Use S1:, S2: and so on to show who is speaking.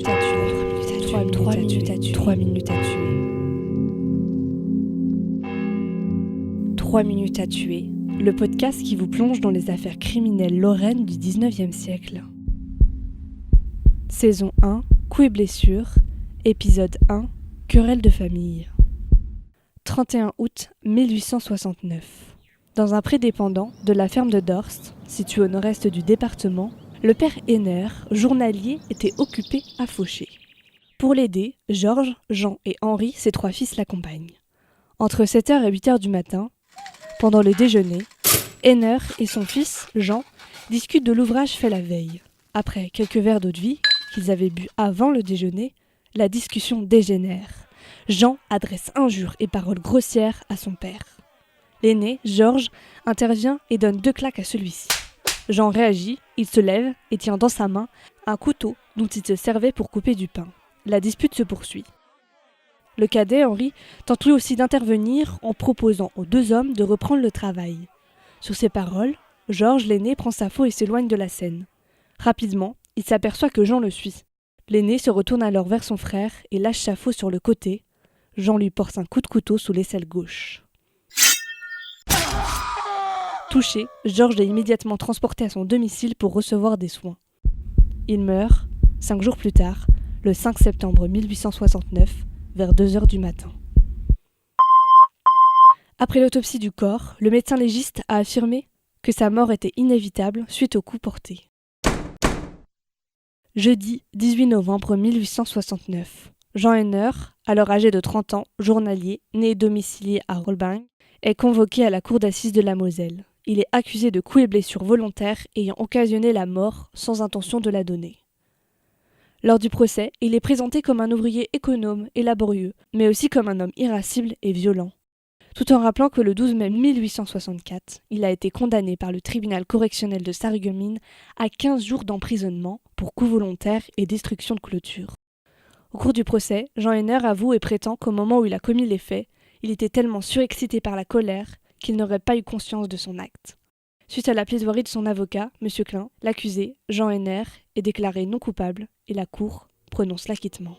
S1: minutes à tuer. 3 minutes à tuer. 3 minutes à tuer. 3 minutes à tuer, le podcast qui vous plonge dans les affaires criminelles lorraines du 19e siècle. Saison 1, Coups et blessures. Épisode 1, Querelle de famille. 31 août 1869. Dans un pré dépendant de la ferme de Dorst, situé au nord-est du département, le père Henner, journalier, était occupé à faucher. Pour l'aider, Georges, Jean et Henri, ses 3 fils, l'accompagnent. Entre 7h et 8h du matin, pendant le déjeuner, Henner et son fils, Jean, discutent de l'ouvrage fait la veille. Après quelques verres d'eau-de-vie qu'ils avaient bu avant le déjeuner, la discussion dégénère. Jean adresse injures et paroles grossières à son père. L'aîné, Georges, intervient et donne 2 claques à celui-ci. Jean réagit, il se lève et tient dans sa main un couteau dont il se servait pour couper du pain. La dispute se poursuit. Le cadet, Henri, tente lui aussi d'intervenir en proposant aux 2 hommes de reprendre le travail. Sur ces paroles, Georges, l'aîné, prend sa faux et s'éloigne de la scène. Rapidement, il s'aperçoit que Jean le suit. L'aîné se retourne alors vers son frère et lâche sa faux sur le côté. Jean lui porte un coup de couteau sous l'aisselle gauche. Touché, Georges est immédiatement transporté à son domicile pour recevoir des soins. Il meurt, 5 jours plus tard, le 5 septembre 1869, vers 2h du matin. Après l'autopsie du corps, le médecin légiste a affirmé que sa mort était inévitable suite aux coups portés. Jeudi 18 novembre 1869, Jean Henner, alors âgé de 30 ans, journalier, né et domicilié à Rolbing, est convoqué à la cour d'assises de la Moselle. Il est accusé de coups et blessures volontaires ayant occasionné la mort sans intention de la donner. Lors du procès, il est présenté comme un ouvrier économe et laborieux, mais aussi comme un homme irascible et violent. Tout en rappelant que le 12 mai 1864, il a été condamné par le tribunal correctionnel de Sarreguemines à 15 jours d'emprisonnement pour coups volontaires et destruction de clôture. Au cours du procès, Jean Henner avoue et prétend qu'au moment où il a commis les faits, il était tellement surexcité par la colère qu'il n'aurait pas eu conscience de son acte. Suite à la plaidoirie de son avocat, M. Klein, l'accusé, Jean Henner, est déclaré non coupable et la Cour prononce l'acquittement.